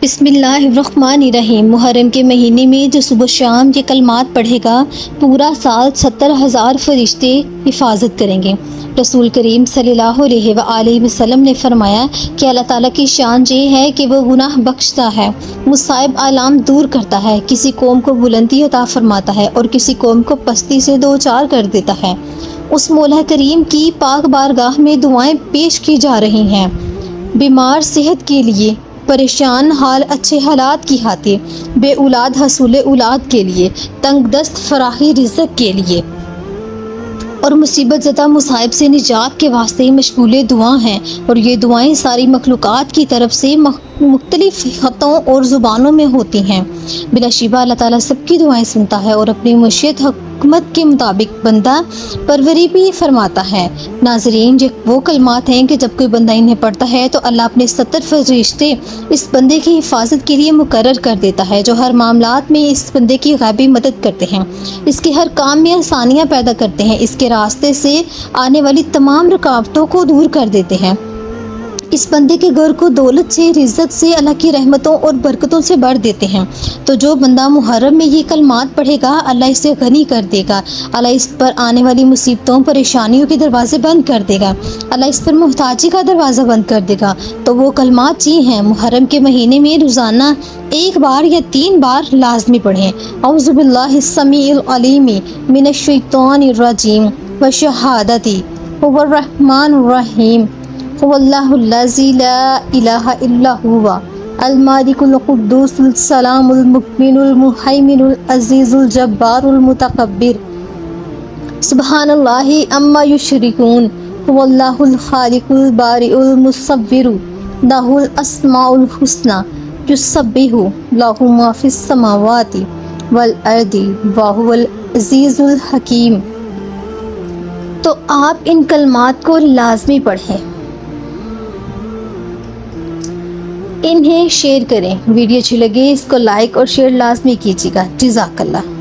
بسم اللہ الرحمن الرحیم۔ محرم کے مہینے میں جو صبح شام یہ کلمات پڑھے گا پورا سال 70,000 فرشتے حفاظت کریں گے۔ رسول کریم صلی اللہ علیہ وآلہ وسلم نے فرمایا کہ اللہ تعالیٰ کی شان یہ ہے کہ وہ گناہ بخشتا ہے، مصائب آلام دور کرتا ہے، کسی قوم کو بلندی عطا فرماتا ہے اور کسی قوم کو پستی سے دوچار کر دیتا ہے۔ اس مولا کریم کی پاک بارگاہ میں دعائیں پیش کی جا رہی ہیں، بیمار صحت کے لیے، پریشان حال اچھے حالات کی خاطر، بے اولاد حصول اولاد کے لیے، تنگ دست فراخی رزق کے لیے اور مصیبت زدہ مصائب سے نجات کے واسطے مشغول دعا ہیں۔ اور یہ دعائیں ساری مخلوقات کی طرف سے مختلف خطوں اور زبانوں میں ہوتی ہیں۔ بلا شبہ اللہ تعالیٰ سب کی دعائیں سنتا ہے اور اپنی مشیت حکمت کے مطابق بندہ پروری بھی فرماتا ہے۔ ناظرین، یہ وہ کلمات ہیں کہ جب کوئی بندہ انہیں پڑھتا ہے تو اللہ اپنے 70 فرشتے اس بندے کی حفاظت کے لیے مقرر کر دیتا ہے، جو ہر معاملات میں اس بندے کی غیبی مدد کرتے ہیں، اس کے ہر کام میں آسانیاں پیدا کرتے ہیں، اس کے راستے سے آنے والی تمام رکاوٹوں کو دور کر دیتے ہیں، اس بندے کے گھر کو دولت سے، رزق سے، اللہ کی رحمتوں اور برکتوں سے بھر دیتے ہیں۔ تو جو بندہ محرم میں یہ کلمات پڑھے گا اللہ اسے غنی کر دے گا، اللہ اس پر آنے والی مصیبتوں پریشانیوں کے دروازے بند کر دے گا، اللہ اس پر محتاجی کا دروازہ بند کر دے گا۔ تو وہ کلمات یہ ہیں، محرم کے مہینے میں روزانہ 1 بار یا 3 بار لازمی پڑھیں۔ اعوذ باللہ السمیع العلیم من الشیطان الرجیم وشہادتی هو الرحمن الرحیم هو اللہ الذی لا الہ الا هو المالک القدوس السلام المؤمن المہیمن العزیز الجبار المتکبر سبحان اللہ عما یشرکون هو اللہ الخالق البارئ المصور لہ الاسماء الحسنی یسبح لہ ما فی السماوات والارض وہو العزیز الحکیم۔ تو آپ ان کلمات کو لازمی پڑھیں، انہیں شیئر کریں، ویڈیو اچھی لگے اس کو لائک اور شیئر لازمی کیجیے گا۔ جزاک اللہ۔